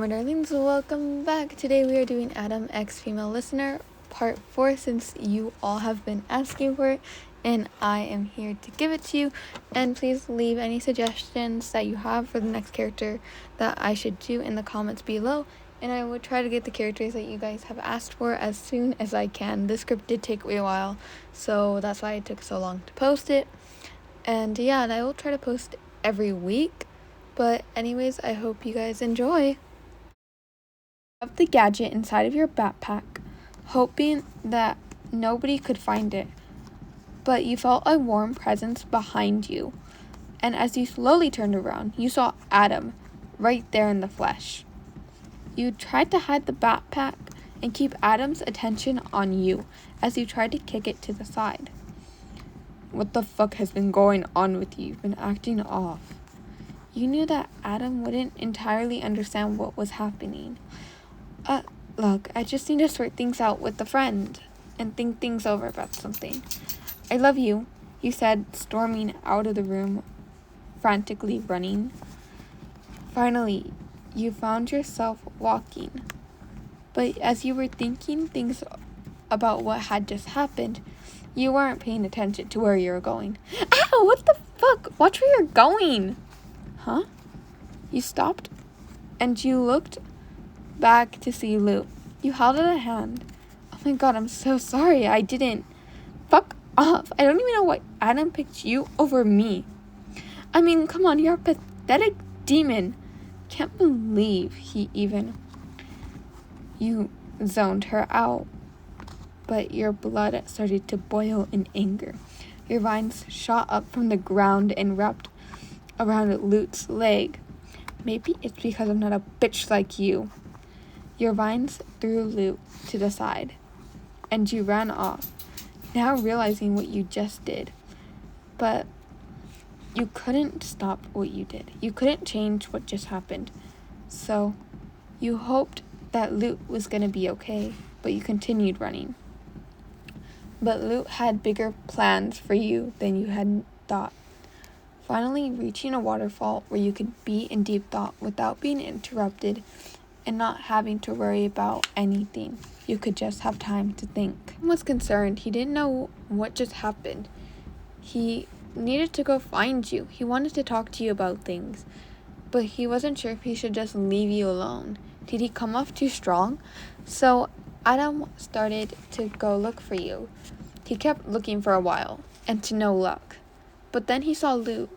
darlings, welcome back. Today we are doing Adam X Female Listener Part 4 since you all have been asking for it and I am here to give it to you. And please leave any suggestions that you have for the next character that I should do in the comments below, and I will try to get the characters that you guys have asked for as soon as I can. This script did take me a while, so that's why it took so long to post it. And yeah, and I will try to post every week. But anyways, I hope you guys enjoy. Have the gadget inside of your backpack, hoping that nobody could find it. But you felt a warm presence behind you. And as you slowly turned around, you saw Adam right there in the flesh. You tried to hide the backpack and keep Adam's attention on you as you tried to kick it to the side. What the fuck has been going on with you? You've been acting off. You knew that Adam wouldn't entirely understand what was happening. Look, I just need to sort things out with a friend and think things over about something. I love you, you said, storming out of the room, frantically running. Finally, you found yourself walking. But as you were thinking things about what had just happened, you weren't paying attention to where you were going. Ow, what the fuck? Watch where you're going. Huh? You stopped and you looked back to see Lou. You held out a hand. Oh my god, I'm so sorry. I didn't. Fuck off. I don't even know why Adam picked you over me. I mean, come on, you're a pathetic demon. Can't believe he even. You zoned her out. But your blood started to boil in anger. Your vines shot up from the ground and wrapped around Lute's leg. Maybe it's because I'm not a bitch like you. Your vines threw Lute to the side, and you ran off, now realizing what you just did. But you couldn't stop what you did. You couldn't change what just happened. So you hoped that Lute was going to be okay, but you continued running. But Lute had bigger plans for you than you had thought. Finally reaching a waterfall where you could be in deep thought without being interrupted and not having to worry about anything. You could just have time to think. He was concerned. He didn't know what just happened. He needed to go find you. He wanted to talk to you about things, but he wasn't sure if he should just leave you alone. Did he come off too strong? So Adam started to go look for you. He kept looking for a while, and to no luck. But then he saw Lou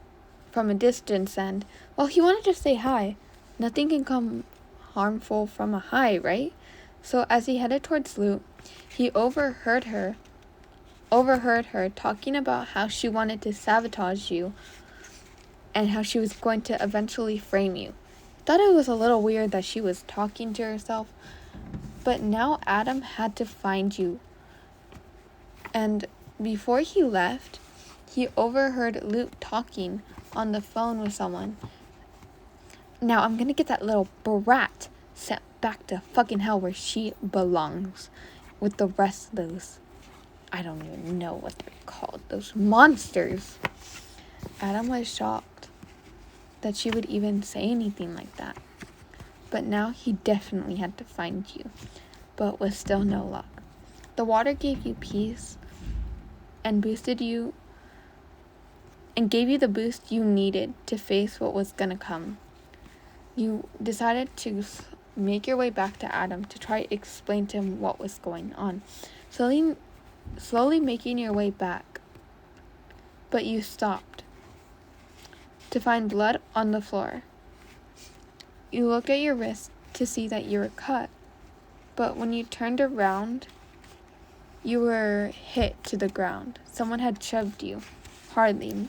from a distance and, well, he wanted to say hi. Nothing can come harmful from a hi, right? So as he headed towards Lou, he overheard her talking about how she wanted to sabotage you and how she was going to eventually frame you. Thought it was a little weird that she was talking to herself, but now Adam had to find you. And before he left, he overheard Luke talking on the phone with someone. Now I'm gonna get that little brat sent back to fucking hell where she belongs with the rest of those, I don't even know what they're called, those monsters. Adam was shocked that she would even say anything like that. But now he definitely had to find you, but with still no luck. The water gave you peace and boosted you and gave you the boost you needed to face what was gonna come. You decided to make your way back to Adam to try to explain to him what was going on. Slowly making your way back. But you stopped to find blood on the floor. You looked at your wrist to see that you were cut. But when you turned around, you were hit to the ground. Someone had shoved you hardly,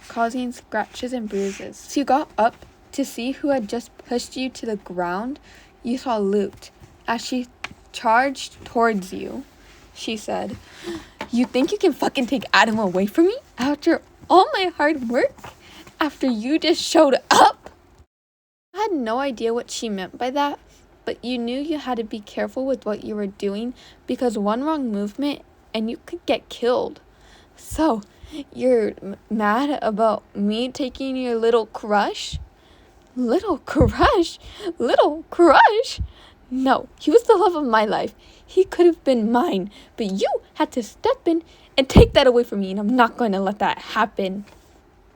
causing scratches and bruises. So you got up to see who had just pushed you to the ground. You saw Lute. As she charged towards you, she said, "You think you can fucking take Adam away from me? After all my hard work? After you just showed up?" I had no idea what she meant by that, but you knew you had to be careful with what you were doing because one wrong movement and you could get killed. So, you're mad about me taking your little crush? Little crush? Little crush? No, he was the love of my life. He could have been mine, but you had to step in and take that away from me, and I'm not going to let that happen.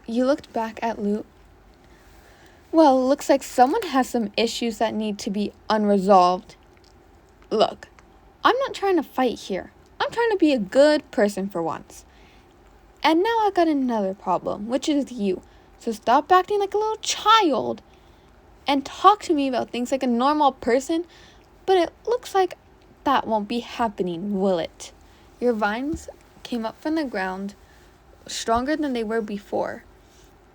You looked back at Luke. Well, looks like someone has some issues that need to be unresolved. Look, I'm not trying to fight here. I'm trying to be a good person for once. And now I got another problem, which is you. So stop acting like a little child and talk to me about things like a normal person. But it looks like that won't be happening, will it? Your vines came up from the ground stronger than they were before,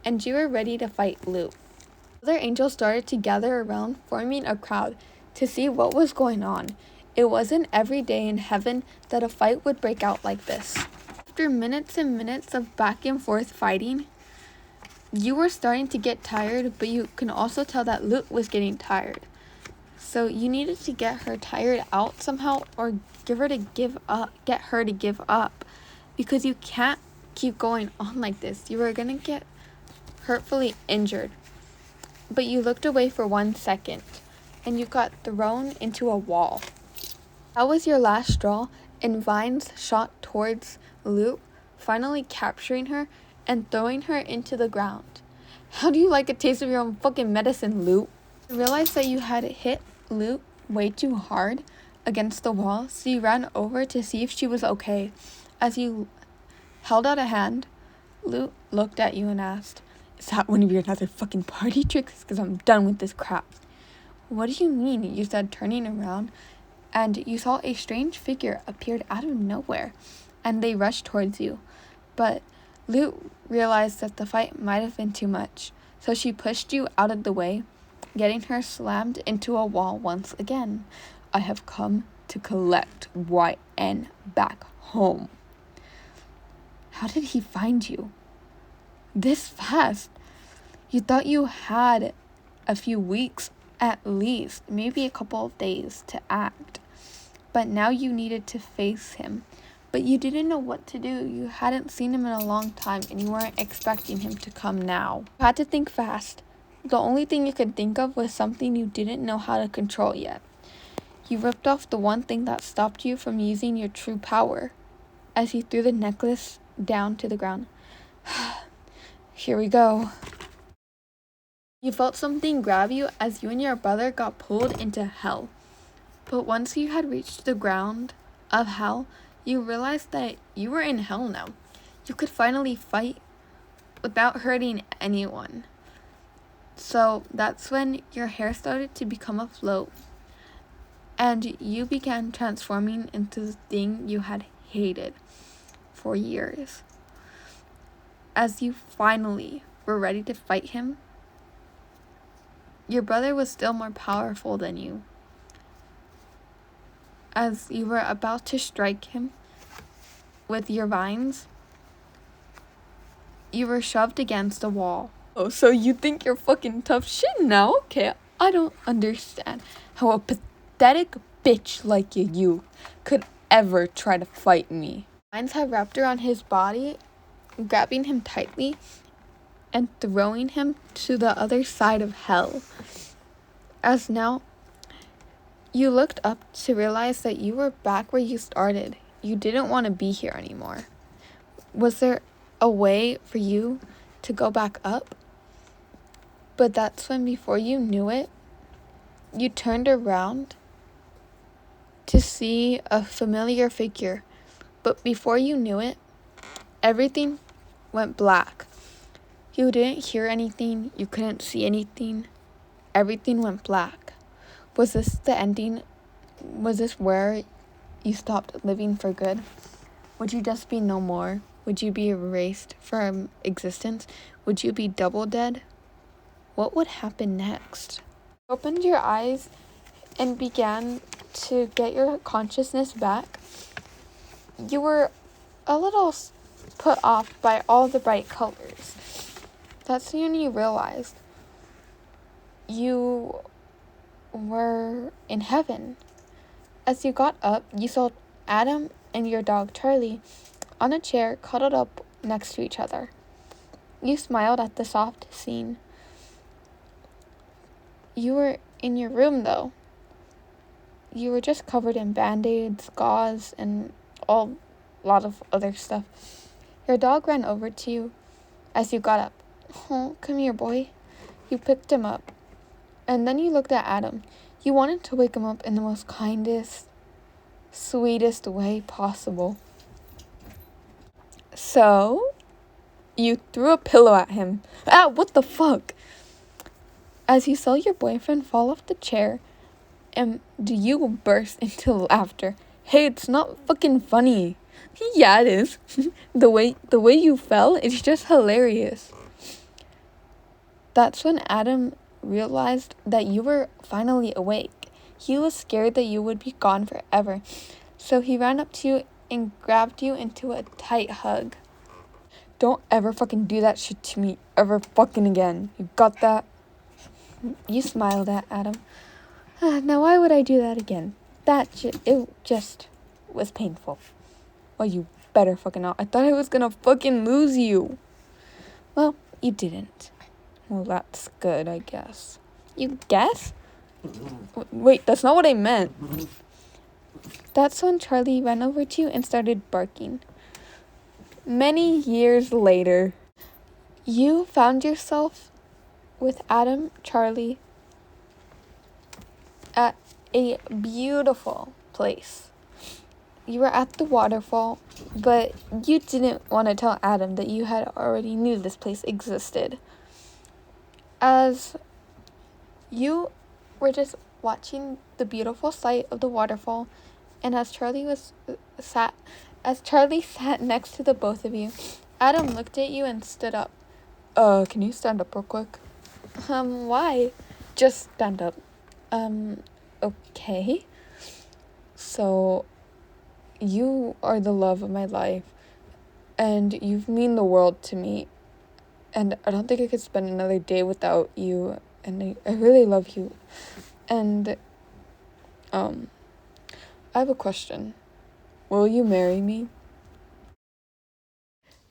and you were ready to fight Luke. Other angels started to gather around, forming a crowd to see what was going on. It wasn't every day in heaven that a fight would break out like this. After minutes and minutes of back and forth fighting, you were starting to get tired, but you can also tell that Luke was getting tired. So you needed to get her tired out somehow, or get her to give up, because you can't keep going on like this. You were gonna get hurtfully injured. But you looked away for 1 second, and you got thrown into a wall. That was your last straw, and vines shot towards Luke, finally capturing her and throwing her into the ground. How do you like a taste of your own fucking medicine, Luke? You realized that you had hit Luke way too hard against the wall, so you ran over to see if she was okay. As you held out a hand, Luke looked at you and asked, "Is that one of your other fucking party tricks? Because I'm done with this crap." "What do you mean?" you said, turning around, and you saw a strange figure appeared out of nowhere, and they rushed towards you. But Luke realized that the fight might have been too much, so she pushed you out of the way, getting her slammed into a wall once again. "I have come to collect YN back home." How did he find you this fast? You thought you had a few weeks at least, maybe a couple of days to act. But now you needed to face him. But you didn't know what to do. You hadn't seen him in a long time, and you weren't expecting him to come now. You had to think fast. The only thing you could think of was something you didn't know how to control yet. You ripped off the one thing that stopped you from using your true power, as he threw the necklace down to the ground. Here we go. You felt something grab you as you and your brother got pulled into hell. But once you had reached the ground of hell, you realized that you were in hell now. You could finally fight without hurting anyone. So that's when your hair started to become afloat, and you began transforming into the thing you had hated for years. As you finally were ready to fight him, your brother was still more powerful than you. As you were about to strike him with your vines, you were shoved against a wall. "Oh, so you think you're fucking tough shit now? Okay, I don't understand how a pathetic bitch like you could ever try to fight me." Vines had wrapped around his body, grabbing him tightly and throwing him to the other side of hell. As now, you looked up to realize that you were back where you started. You didn't want to be here anymore. Was there a way for you to go back up? But that's when, before you knew it, you turned around to see a familiar figure. But before you knew it, everything went black. You didn't hear anything. You couldn't see anything. Everything went black. Was this the ending? Was this where you stopped living for good? Would you just be no more? Would you be erased from existence? Would you be double dead? What would happen next? You opened your eyes and began to get your consciousness back. You were a little put off by all the bright colors. That's when you realized you were in heaven. As you got up, you saw Adam and your dog Charlie on a chair cuddled up next to each other. You smiled at the soft scene. You were in your room, though. You were just covered in band-aids, gauze, and a lot of other stuff. Your dog ran over to you as you got up. Oh, come here, boy. You picked him up. And then you looked at Adam. You wanted to wake him up in the most kindest, sweetest way possible. So, you threw a pillow at him. Ah, what the fuck? As you saw your boyfriend fall off the chair, and you burst into laughter. Hey, it's not fucking funny. Yeah, it is. The way you fell is just hilarious. That's when Adam realized that you were finally awake. He was scared that you would be gone forever. So he ran up to you and grabbed you into a tight hug. Don't ever fucking do that shit to me ever fucking again. You got that? You smiled at Adam. Now why would I do that again? It just was painful. Well, you better fucking not. I thought I was gonna fucking lose you. Well, you didn't. Well, that's good, I guess. You guess? Wait, that's not what I meant. That's when Charlie ran over to you and started barking. Many years later, you found yourself with Adam, Charlie, at a beautiful place. You were at the waterfall, but you didn't want to tell Adam that you had already knew this place existed. As you were just watching the beautiful sight of the waterfall, and as Charlie sat next to the both of you, Adam looked at you and stood up. Can you stand up real quick? Why? Just stand up. Okay. So, you are the love of my life, and you mean the world to me, and I don't think I could spend another day without you, and I really love you. And, I have a question. Will you marry me?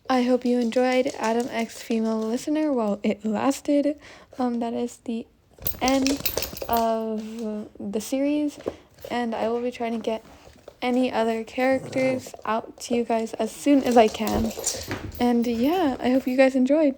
I hope you enjoyed Adam X Female Listener while it lasted. That is the end of the series, and I will be trying to get any other characters out to you guys as soon as I can. And yeah, I hope you guys enjoyed.